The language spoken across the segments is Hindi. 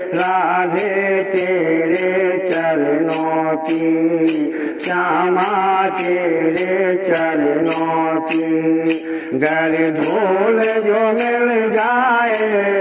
राधे तेरे चरणों की, श्यामा तेरे चरणों की, गर धूल जो मिल जाए।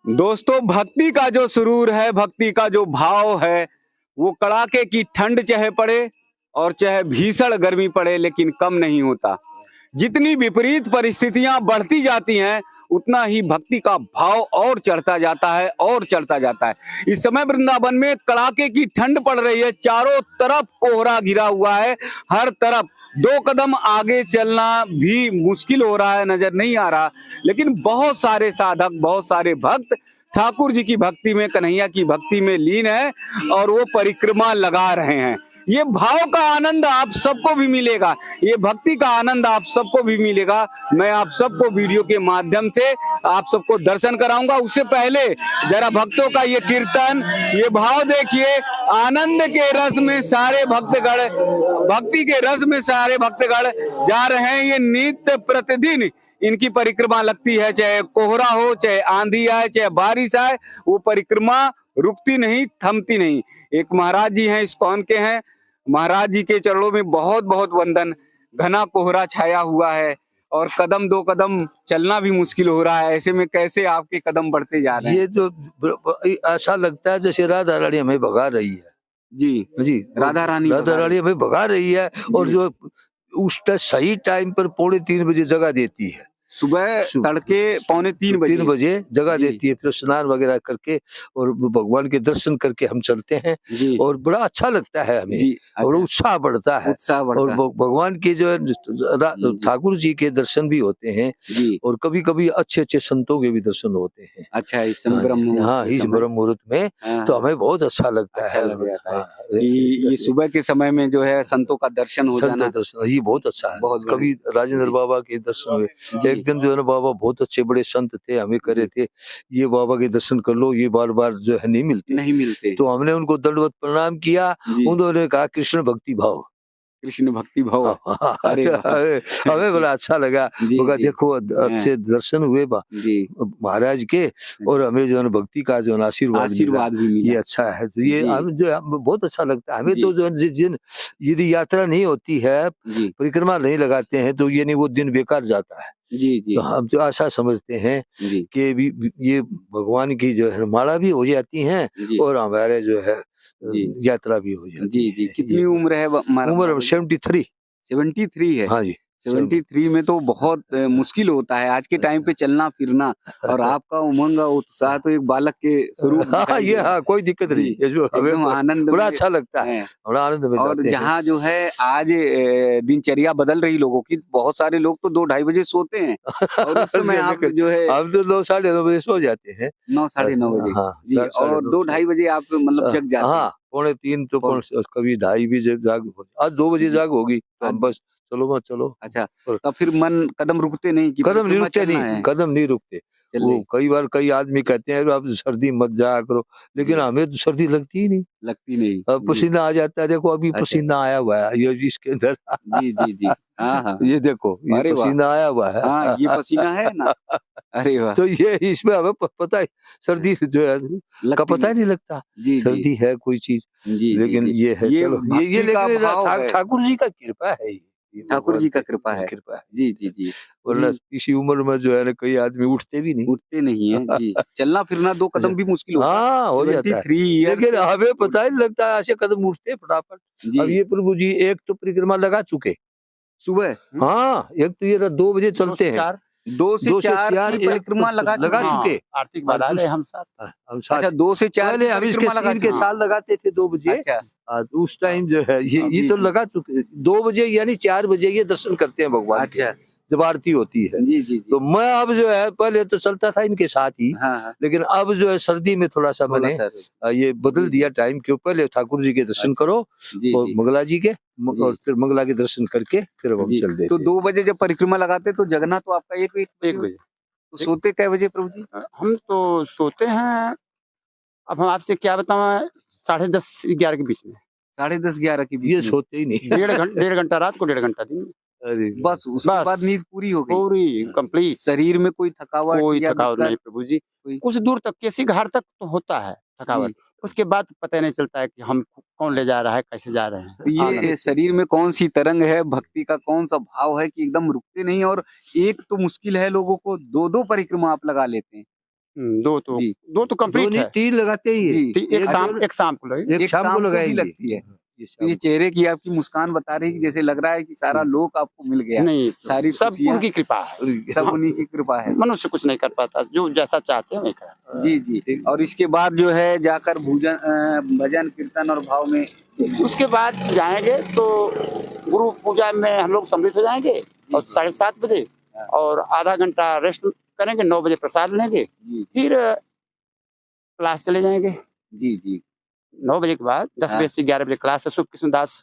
दोस्तों, भक्ति का जो सुरूर है, भक्ति का जो भाव है, वो कड़ाके की ठंड चाहे पड़े और चाहे भीषण गर्मी पड़े, लेकिन कम नहीं होता। जितनी विपरीत परिस्थितियां बढ़ती जाती हैं, उतना ही भक्ति का भाव और चढ़ता जाता है और चढ़ता जाता है। इस समय वृंदावन में कड़ाके की ठंड पड़ रही है, चारों तरफ कोहरा घिरा हुआ है, हर तरफ 2 कदम आगे चलना भी मुश्किल हो रहा है, नजर नहीं आ रहा। लेकिन बहुत सारे साधक, बहुत सारे भक्त ठाकुर जी की भक्ति में, कन्हैया की भक्ति में लीन है और वो परिक्रमा लगा रहे हैं। ये भाव का आनंद आप सबको भी मिलेगा, ये भक्ति का आनंद आप सबको भी मिलेगा। मैं आप सबको वीडियो के माध्यम से आप सबको दर्शन कराऊंगा। उससे पहले जरा भक्तों का ये कीर्तन, ये भाव देखिए। आनंद के रस में सारे भक्तगण, भक्ति के रस में सारे भक्तगण जा रहे हैं। ये नित्य प्रतिदिन इनकी परिक्रमा लगती है, चाहे कोहरा हो, चाहे आंधी आए, चाहे बारिश आए, वो परिक्रमा रुकती नहीं, थमती नहीं। एक महाराज जी हैं, इस्कॉन के हैं, महाराज जी के चरणों में बहुत बहुत वंदन। घना कोहरा छाया हुआ है और कदम 2 कदम चलना भी मुश्किल हो रहा है। ऐसे में कैसे आपके कदम बढ़ते जा रहे हैं? ये तो ऐसा लगता है जैसे राधा रानी हमें भगा रही है। जी जी, राधा रानी हमें भगा रही है। और जो उस सही टाइम पर 2:45 बजे जगह देती है, सुबह तड़के 2:45 बजे जगह देती है। फिर स्नान वगैरह करके और भगवान के दर्शन करके हम चलते हैं और बड़ा अच्छा लगता है हमें और उत्साह बढ़ता है। और भगवान के जो है ठाकुर जी के दर्शन भी होते हैं और कभी कभी अच्छे अच्छे संतों के भी दर्शन होते हैं। अच्छा, इस ब्रह्म मुहूर्त में तो हमें बहुत अच्छा लगता है। ये सुबह के समय में जो है संतों का दर्शन हो जाना, ये बहुत अच्छा है। कभी राजेंद्र बाबा के दर्शन हुए। एक दिन जो है ना, बाबा बहुत अच्छे बड़े संत थे, हमें कह रहे थे ये बाबा के दर्शन कर लो, ये बार बार जो है नहीं मिलते। तो हमने उनको दंडवत प्रणाम किया। उन्होंने कहा कृष्ण भक्ति भाव, कृष्ण भक्ति भाव। अरे हमें बड़ा अच्छा लगा। देखो अच्छे दर्शन हुए महाराज के और हमें जो है भक्ति का जो आशीर्वाद भी मिला। ये अच्छा है। तो ये जो बहुत अच्छा लगता है हमें। तो जो जिन यदि यात्रा नहीं होती है, परिक्रमा नहीं लगाते हैं, तो ये नहीं वो दिन बेकार जाता है। तो हम जो आशा समझते हैं कि ये भगवान की जो है माला भी हो जाती है और हमारे जो है यात्रा भी हो जाती है। कितनी उम्र है? उम्र 73 है। हाँ जी, 73 में तो बहुत मुश्किल होता है आज के टाइम पे चलना फिरना, और आपका उमंग और उत्साह तो एक बालक के स्वरूप। कोई दिक्कत नहीं, हमें आनंद, बड़ा अच्छा लगता है, बड़ा आनंद में। और जहाँ जो है आज दिनचर्या बदल रही लोगों की, बहुत सारे लोग तो 2-2:30 बजे सोते हैं और उस समय आप जो है हम तो 9-9:30 बजे सो जाते हैं। 9-9:30 बजे और 2-2:30 बजे आप मतलब जग जाते हैं। 2:45 तो कभी 2:30 भी जाग। आज 2 बजे जाग होगी तो हम बस चलो। अच्छा, तो फिर मन कदम रुकते नहीं? कदम नहीं रुकते। वो कई बार कई आदमी कहते हैं आप सर्दी मत जाया करो, लेकिन हमें तो सर्दी लगती ही नहीं। अब पसीना आ जाता है। देखो अभी पसीना आया हुआ है ये इसके अंदर। जी। हाँ। ये देखो, ये पसीना आया हुआ है। हाँ, ये पसीना है ना। अरे वाह। तो ये इसमें हमें पता है सर्दी जो है का पता ही नहीं लगता। सर्दी है कोई चीज, लेकिन ये है। चलो ये लेकिन ठाकुर जी का कृपा है, ठाकुर जी का कृपा है। जी। वरना इसी उम्र में जो है ना कई आदमी उठते नहीं है। जी, चलना फिरना 2 कदम भी मुश्किल होता है। हाँ, हो जाता है। लेकिन हमें पता ही नहीं लगता, ऐसे कदम उठते फटाफट। अब ये प्रभु जी एक तो परिक्रमा लगा चुके सुबह। हाँ, एक तो ये 2 बजे चलते हैं, 2 से 4 परिक्रमा लगा चुके। आर्थिक बाधा है हम साथ। अच्छा, 2 से 4 हम इसके साल लगाते थे 2 बजे। उस टाइम जो है ये तो लगा चुके 2 बजे यानी 4 बजे ये दर्शन करते हैं भगवान। अच्छा, जब आरती होती है। जी जी जी। तो मैं अब जो है पहले तो चलता था इनके साथ ही, हाँ। लेकिन अब जो है सर्दी में थोड़ा सा मैंने ये बदल दिया टाइम, क्यों पहले ठाकुर जी के दर्शन करो और मंगला जी के, और फिर मंगला के दर्शन करके फिर हम चल देते। तो 2 बजे जब परिक्रमा लगाते तो जगना तो आपका 1 बजे। तो सोते कै बजे प्रभु जी? हम तो सोते हैं, अब हम आपसे क्या बताऊं, 10:30-11 के बीच में। 10:30-11 के बीच ये में? सोते ही नहीं। 1.5 घंटा रात को, 1.5 घंटा दिन में। अरे बस उसके बाद नींद पूरी हो गई? पूरी कंप्लीट। शरीर में कोई थकावट कोई या थकावट दिक्कत? नहीं प्रभु जी। कोई? कुछ दूर तक, केसी घाट तक तो होता है थकावट, उसके बाद पता नहीं चलता है कि हम कौन ले जा रहा है, कैसे जा रहे हैं। तो ये शरीर में कौन सी तरंग है, भक्ति का कौन सा भाव है कि एकदम रुकते नहीं? और एक तो मुश्किल है लोगों को, 2-2 परिक्रमा आप लगा लेते हैं। 2 तो कंप्लीट है। 3 लगाते ही है। एक शाम को लगे, एक शाम को भी लगती है। तो ये चेहरे की आपकी मुस्कान बता रही है कि जैसे लग रहा है कि सारा लोक आपको मिल गया। नहीं, सारी सब उनकी कृपा है, सब उन्हीं की कृपा है। मनुष्य कुछ नहीं कर पाता, जो जैसा चाहते हैं वही करते हैं। जी जी। और इसके बाद जो है जाकर भजन कीर्तन और भाव में, उसके बाद जाएंगे तो गुरु पूजा में हम लोग सम्मिलित हो जाएंगे और 7:30 बजे, और आधा घंटा रेस्ट करेंगे, 9 बजे प्रसाद लेंगे, फिर क्लास चले जाएंगे। जी जी। 9 बजे के बाद 10 बजे से 11 बजे क्लास है शुभ कृष्णदास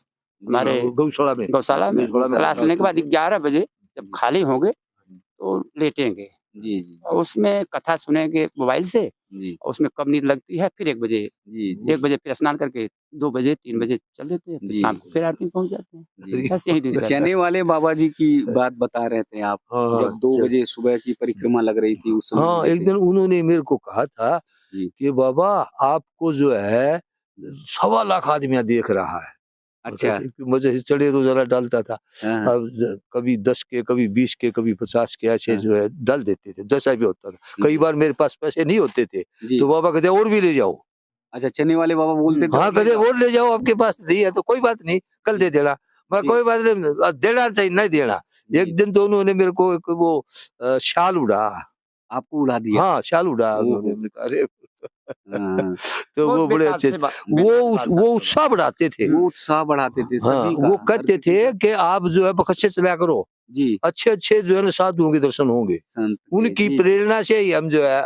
हमारे गौशाला में क्लास लेने के बाद 11 बजे जब खाली होंगे तो लेटेंगे। जी जी। और उसमें कथा सुनेंगे मोबाइल से। जी। और उसमें कब नींद लगती है, फिर 1 बजे। जी। 1 बजे फिर स्नान करके 2 बजे 3 बजे चल देते हैं, फिर शाम को फिर आरती में पहुंच जाते हैं। बस यही दिन रहता है। चने वाले बाबा जी की बात बता रहे थे आप, जब 2 बजे सुबह की परिक्रमा लग रही थी उस समय। हाँ, एक दिन उन्होंने मेरे को कहा था कि बाबा आपको जो है 1.25 लाख आदमी देख रहा है। अच्छा। मुझे चढ़े रोजाना डालता था, अब कभी 10 के, कभी 20 के, कभी 50 के ऐसे जो है डाल देते थे, जैसा भी होता था। कई बार मेरे पास पैसे नहीं होते थे तो बाबा कहते और भी ले जाओ। अच्छा, चने वाले बाबा बोलते थे? हाँ, कहते और ले जाओ, आपके पास नहीं है तो कोई बात नहीं, कल दे देना। मैं कोई बात नहीं, देना चाहिए, नहीं देना। एक दिन तो उन्होंने मेरे को एक वो शाल उड़ा, आपको उड़ा दिया? हाँ, शाल उड़ा उन्होंने। अरे तो वो बड़े अच्छे, वो उत्साह बढ़ाते थे। वो उत्साह बढ़ाते थे सभी का। वो कहते थे कि आप जो है बखशे चला करो जी, अच्छे जो है ना साधुओं के दर्शन होंगे। उनकी प्रेरणा से ही हम जो है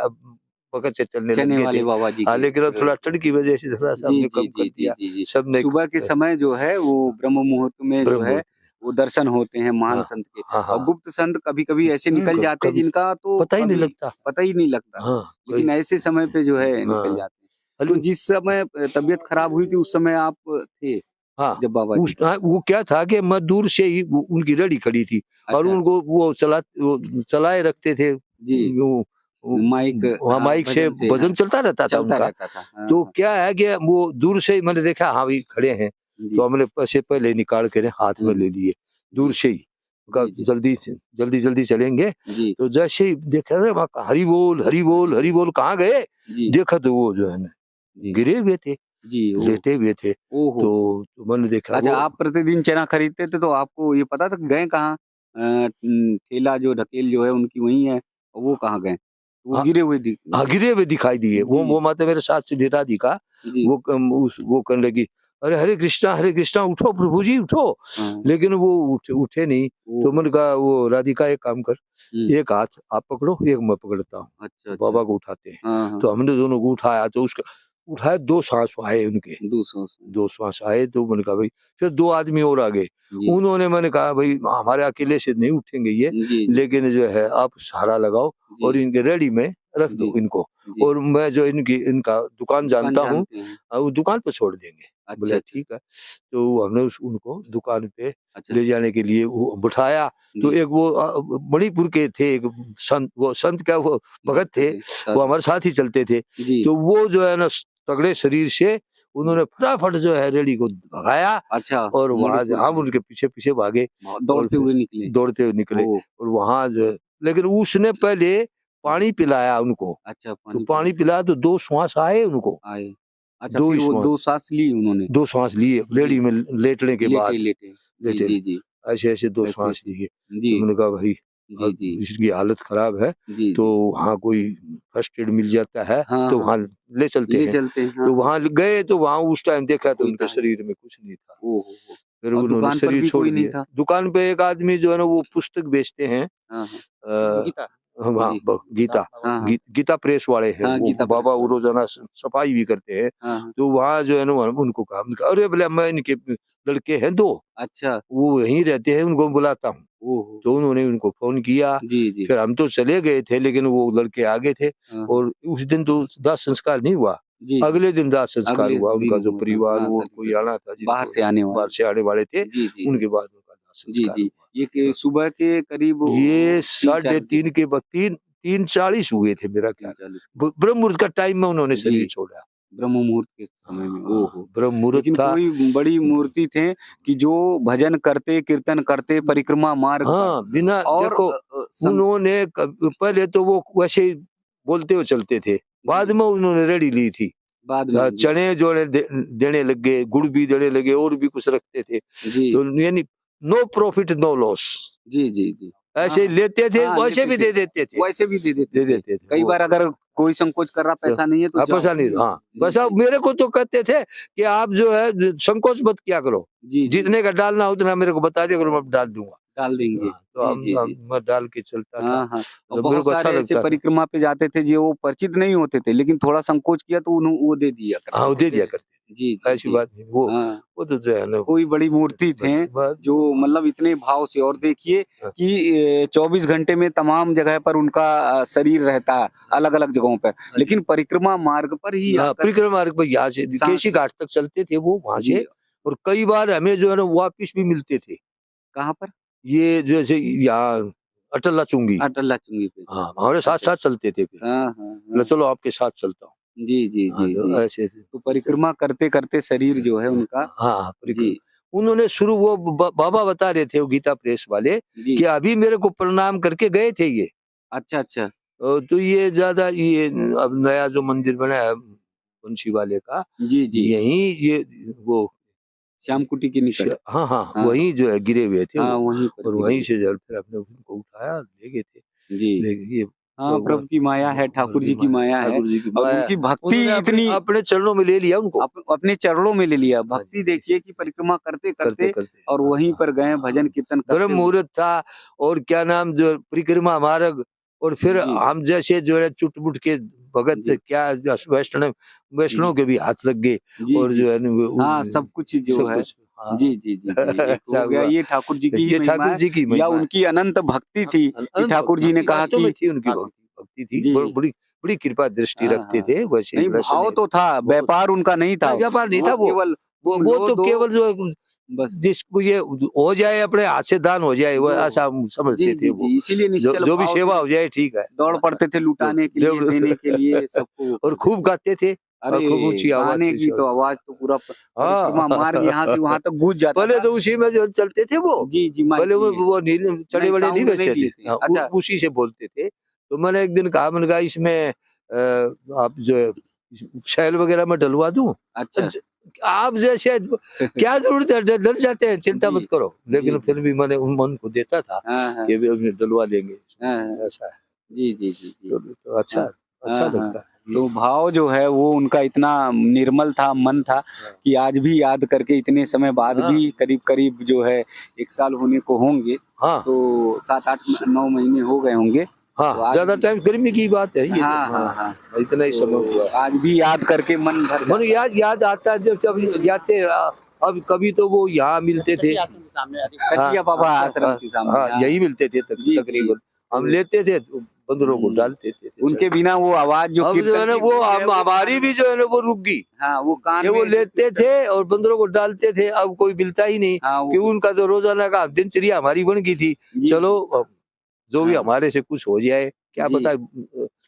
बखशे चलने लगे वाले बाबा जी। लेकिन अब थोड़ा ठंड की वजह से थोड़ा सा हमने कम कर दिया। सबने सुबह के समय जो है वो ब्रह्म मुहूर्त में जो है वो दर्शन होते हैं महान संत के। और गुप्त संत कभी-कभी ऐसे निकल जाते हैं जिनका तो पता ही नहीं लगता। लेकिन ऐसे समय पे जो है निकल जाते हैं। तो जिस समय तबीयत खराब हुई थी उस समय आप थे? हाँ, जब बाबा जी वो क्या था कि मैं दूर से ही उनकी रेडी खड़ी थी और उनको वो चलाए रखते थे जी, माइक से भजन चलता रहता था उनका। तो क्या है कि वो दूर से मैंने देखा, हाँ भाई खड़े हैं, तो हमने पैसे पहले निकाल के हाथ में ले लिए दूर से ही, जल्दी चलेंगे। तो जैसे ही देखा हरी बोल कहाँ गए, देखा तो वो जो है ना गिरे हुए थे, लेटे हुए थे। तो मैंने देखा। अच्छा, आप प्रतिदिन चना खरीदते थे तो आपको ये पता था गए कहाँ? ठेला जो ढकेल जो है उनकी वही है, वो कहाँ गए? वो गिरे हुए दिखाई दिए। वो माता मेरे साथ से डेरा दिखा, वो कहने लगी अरे हरे कृष्णा उठो प्रभु जी उठो। लेकिन वो उठे नहीं। तो मैंने कहा वो राधिका एक काम कर, एक हाथ आप पकड़ो, एक मैं पकड़ता हूँ। अच्छा। बाबा को उठाते हैं। तो हमने दोनों को उठाया, तो उसका उठाया, 2 सांस आए उनके, 2 सांस आए। तो मैंने कहा भाई, फिर 2 आदमी और आ गए। उन्होंने, मैंने कहा भाई हमारे अकेले से नहीं उठेंगे ये, लेकिन जो है आप सहारा लगाओ और इनके रेडी में रख दो इनको, और मैं जो इनका दुकान जानता हूँ, वो दुकान पे छोड़ देंगे। बोले ठीक है। तो हमने उनको दुकान पे ले जाने के लिए वो बिठाया। तो एक वो मणिपुर के थे, एक संत, वो संत क्या वो भगत थे, वो हमारे साथ ही चलते थे। तो वो जो है ना तगड़े शरीर से उन्होंने फटाफट जो है रेडी को भगाया। अच्छा। और वहां हम उनके पीछे भागे, दौड़ते हुए निकले। और वहां जो है, लेकिन उसने पहले पानी पिलाया उनको। अच्छा। तो पानी पिलाया तो 2 श्वास आए उनको। अच्छा, 2 सांस ली उन्होंने? 2 सांस लिए रेडी में लेटने के बाद। लेटे ऐसे 2 सांस लिए। तो मैंने कहा भाई इसकी हालत खराब है, तो वहाँ कोई फर्स्ट एड मिल जाता है तो वहाँ ले चलते हैं। तो वहाँ गए, तो वहाँ उस टाइम देखा तो उनके शरीर में कुछ नहीं था। फिर और उन्होंने दुकान पर शरीर भी छोड़ कोई नहीं दिया। था? दुकान पे एक आदमी जो है ना वो पुस्तक बेचते हैं, हाँ, अ, गीता? हाँ जी। गीता, हाँ, हाँ। गीता प्रेस वाले हैं, हाँ, वो गीता प्रेस बाबा वो वाले। रोजाना सफाई भी करते हैं। हाँ, हाँ। तो वहाँ जो है ना उनको काम, अरे बोले मैं इनके लड़के हैं 2, अच्छा। वो यहीं रहते हैं, उनको बुलाता हूँ। ओहो! तो उन्होंने उनको फोन किया, जी, जी। फिर हम तो चले गए थे लेकिन वो लड़के आगे थे, हाँ, और उस दिन तो दाह संस्कार नहीं हुआ, जी, जी। अगले दिन दाह संस्कार अगले हुआ। उनका दिन जो हुआ था। परिवार हाँ, वो सर, कोई आना था, बाहर जिनको से आने वाले। बाहर से आने वाले थे, जी, जी। उनके बाद उनका दाह जी, संस्कार जी। हुआ। ये कि सुबह के करीब ये 3-4 बजे? 3:30 के बाद 3:40 हुए थे मेरा ख्याल। 3:40 ब्रह्म मुहूर्त का टाइम में उन्होंने जी। शरीर छोड़ा। ब्रह्म मुहूर्त के समय में। ओहो! ब्रह्म मुहूर्त लेकिन था। कोई बड़ी मूर्ति थे कि जो भजन करते, कीर्तन करते परिक्रमा मार्ग पर हाँ, बिना और देखो उन्होंने पहले तो वो वैसे ही बोलते हुए चलते थे, बाद में उन्होंने रेडी ली थी। बाद में जी। चने जोड़े देने लग गए, गुड़ भी देने लगे, और भी कुछ रखते थे। जी। तो यानी नो प्रॉफिट नो लॉस, जी, जी, जी। ऐसे ही हाँ, लेते थे, हाँ, वैसे लेते भी थे। दे देते थे। वैसे भी दे देते थे। कई वो बार अगर कोई संकोच कर रहा पैसा नहीं है तो जाओ। पैसा नहीं, हाँ जी, पैसा जी। मेरे को तो कहते थे कि आप जो है संकोच मत किया करो, जी, जी। जितने का डालना उतना मेरे को बता दिया करो, मैं डाल दूंगा। डाल देंगे। हाँ, तो जी, जी, जी। मैं डाल के चलता था। हाँ, हाँ। और तो मेरे बहुत को अच्छा सारे ऐसे लगता था। परिक्रमा पे जाते थे जो परिचित नहीं होते थे, लेकिन थोड़ा संकोच किया तो वो दे दिया करते हाँ, वो दे थे। दिया करते, जी, जी, ऐसी जी। बात नहीं। हाँ। वो तो जो है ना, कोई बड़ी मूर्ति थे जो मतलब इतने भाव से, और देखिए कि 24 घंटे में तमाम जगह पर उनका शरीर रहता है, अलग-अलग जगहों पर, लेकिन परिक्रमा मार्ग पर ही आकर परिक्रमा मार्ग पर यहाँ से सांस- केशी घाट तक चलते थे वो वहां जी। से, और कई बार हमें जो है ना वापिस भी मिलते थे। कहाँ पर? ये जैसे यहाँ अटला चुंगी, अटल चुंगी पे। हाँ हमारे साथ अच्छा। साथ चलते थे। फिर हाँ, हाँ, बोला हाँ। चलो आपके साथ चलता हूँ। जी, जी, हाँ, जी, तो जी। ऐसे तो परिक्रमा करते-करते शरीर जो है उनका। हाँ जी, उन्होंने शुरू वो बाबा बता रहे थे, वो गीता प्रेस वाले, जी। कि अभी मेरे को प्रणाम करके गए थे ये। अच्छा, अच्छा। तो ये ज्यादा ये अब नया जो मंदिर बना है मुंशी वाले का, जी, जी। यही ये वो श्याम कुटी के निकट। हाँ हाँ हाँ। वहीं जो है गिरे हुए थे हाँ, वो, वहीं पर और गिरे वहीं हुए। से जब फिर अपने उनको उठाया ले गए थे। जी। ये हाँ, प्रभु की माया है, ठाकुर जी की माया है, ठाकुर जी की और माया, उनकी भक्ति उन्होंने इतनी अपने चरणों में ले लिया उनको, अपने चरणों में ले लिया। हाँ भक्ति जी। देखिए कि परिक्रमा करते-करते करते और वहीं पर गए भजन कीर्तन करते ब्रह्म हुए। मुहूर्त था, और क्या नाम जो परिक्रमा मार्ग, और फिर जी। हम जैसे जो है चुट-पुट के भगत जी। क्या वैष्णव के भी हाथ लग गए, जी, और जी। जो है ना हाँ, सब कुछ जो सब है। कुछ, हाँ। जी, जी, जी, जी। एक ऐसा हो गया हुआ। ये ठाकुर जी की ही ये महिमा ठाकुर है, जी की या महिमा है। उनकी अनंत भक्ति थी कि ठाकुर जी ने कहा वास्तव में कि थी उनकी भक्ति थी, जी। बड़ी बड़ी कृपा दृष्टि हाँ, रखते हाँ। थे, वैसे नहीं, वैसे भाव नहीं। तो था, व्यापार उनका नहीं था। व्यापार नहीं था वो केवल तुम वो लो तो दो केवल जो बस। जिसको ये हो जाए अपने हाथ से दान हो जाए, वो जो ऐसा हम समझते जी, थे जी, वो, जी। इसीलिए निश्चल जो भी भाव सेवा से हो जाए ठीक है। दौड़ पड़ते थे लुटाने के लिए, देने के लिए सबको वो और करते खूब थे। गाते थे, और खूब अरे! ऊंची आवाज गाने से की तो आवाज़ तो पूरा परिक्रमा मार्ग यहाँ से वहाँ तक गूंज जाता पहले था। तो उसी में जो चलते थे वो, जी, जी, माइक पहले वो लिए। वो नीले चढ़े नहीं, बड़े नहीं साउंड नहीं बजते लिए थे, थे। हाँ, अच्छा। उसी से बोलते थे। तो मैंने एक दिन कहा, मैंने कहा इसमें आप जो है शैल वगैरह में डलवा दूं, अच्छा। आप जैसे क्या जरूरत है, डल जाते हैं, चिंता जी, मत करो। लेकिन जी, फिर भी मैंने उन मन को देता था हाँ, हाँ। कि अभी डलवा लेंगे, हाँ, हाँ। ऐसा है। जी, जी, जी, जी। तो अच्छा हाँ, अच्छा हाँ, हाँ। लगता है तो भाव जो है वो उनका इतना निर्मल था, मन था कि आज भी याद करके इतने समय बाद हाँ। भी करीब-करीब जो है 1 साल होने को होंगे, हाँ तो 7, 8, 9 महीने हो गए होंगे। तो हाँ, आज ज्यादा भी टाइम गर्मी की बात है ये, हाँ, तो हाँ, हाँ। इतना ही समय तो हुआ। आज भी याद करके मन भर मन याद आता है जब जाते, अब कभी तो वो यहाँ मिलते थे, कटिया बाबा आश्रम के सामने। हाँ यही मिलते थे जी, तकरीबन, हम तो लेते थे तो बंदरों को डालते थे। उनके बिना वो आवाज जो अब जो है ना कीर्तन की वो है, हमारी भी जो है ना वो रुक गई, हाँ, वो कान ये वो में लेते थे और बंदरों को डालते थे, अब कोई मिलता ही नहीं, हाँ, कि वो उनका तो रोजाना का दिनचर्या हमारी बन गई थी। जी, चलो अब जो भी हाँ। हमारे से कुछ हो जाए, क्या जी। पता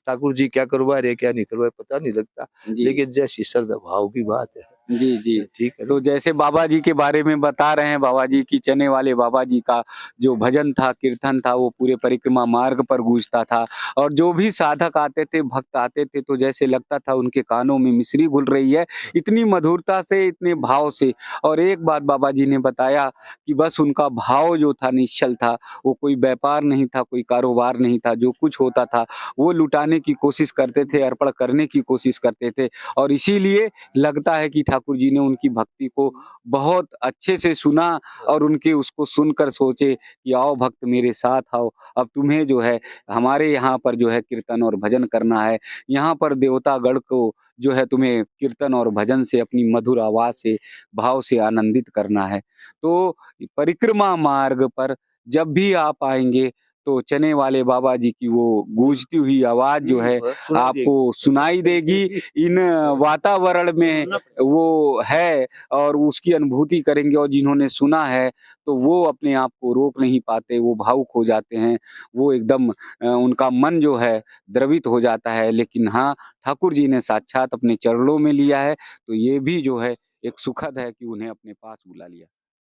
ठाकुर जी क्या करवा रहे क्या नहीं करवा, पता नहीं लगता, जी। लेकिन जैसी श्रद्धा भाव की बात है। जी, जी। ठीक है। तो जैसे बाबा जी के बारे में बता रहे हैं, बाबा जी की चने वाले बाबा जी का जो भजन था, कीर्तन था, वो पूरे परिक्रमा मार्ग पर गूंजता था, और जो भी साधक आते थे, भक्त आते थे, तो जैसे लगता था उनके कानों में मिश्री घुल रही है, इतनी मधुरता से, इतने भाव से। और एक बात बाबा जी ने बताया कि बस उनका भाव जो था निश्चल था, वो कोई व्यापार नहीं था, कोई कारोबार नहीं था, जो कुछ होता था वो लुटाने की कोशिश करते थे, अर्पण करने की कोशिश करते थे, और इसीलिए लगता है कि ठाकुर जी ने उनकी भक्ति को बहुत अच्छे से सुना और उनके उसको सुनकर सोचे कि आओ भक्त मेरे साथ आओ, अब तुम्हें जो है हमारे यहाँ पर जो है कीर्तन और भजन करना है। यहाँ पर देवतागण को जो है तुम्हें कीर्तन और भजन से अपनी मधुर आवाज से भाव से आनंदित करना है। तो परिक्रमा मार्ग पर जब भी आप आएंगे तो चने वाले बाबा जी की वो गूंजती हुई आवाज जो है आपको सुनाई देगी। इन वातावरण में वो है और उसकी अनुभूति करेंगे, और जिन्होंने सुना है तो वो अपने आप को रोक नहीं पाते, वो भावुक हो जाते हैं, वो एकदम उनका मन जो है द्रवित हो जाता है। लेकिन हाँ, ठाकुर जी ने साक्षात अपने चरणों में लिया है, तो ये भी जो है एक सुखद है कि उन्हें अपने पास बुला लिया।